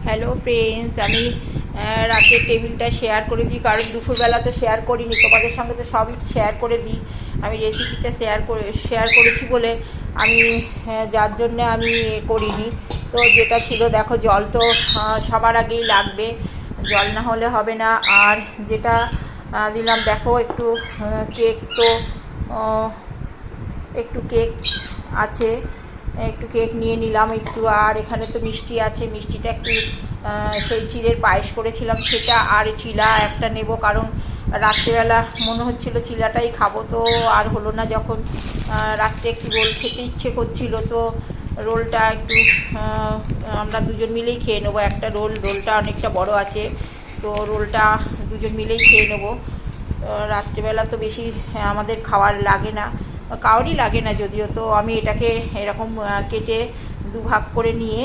Hello friends, আমি রাতের টেবিলটা শেয়ার করে দিই, কারণ দুপুরবেলা তো শেয়ার করিনি, তোমাদের সঙ্গে তো সবই শেয়ার করে দিই। আমি রেসিপিটা শেয়ার করেছি বলে আমি যার জন্যে আমি করিনি। তো যেটা ছিল দেখো, জল তো সবার আগেই লাগবে, জল না হলে হবে না। আর যেটা দিলাম দেখো, একটু কেক তো একটু কেক আছে, একটু কেক নিয়ে নিলাম একটু। আর এখানে তো মিষ্টি আছে, মিষ্টিটা একটু সেই চিড়ের পায়েস করেছিলাম সেটা, আর চিলা একটা নেব, কারণ রাত্রেবেলা মনে হচ্ছিলো চিলাটাই খাবো, তো আর হলো না। যখন রাত্রে একটু রোল খেতে ইচ্ছে করছিল, তো রোলটা একটু আমরা দুজন মিলেই খেয়ে নেবো। একটা রোলটা অনেকটা বড় আছে, তো রোলটা দুজন মিলেই খেয়ে নেবো। রাত্রিবেলা তো বেশি আমাদের খাওয়ার লাগে না, কারোরই লাগে না যদিও। তো আমি এটাকে এরকম কেটে দুভাগ করে নিয়ে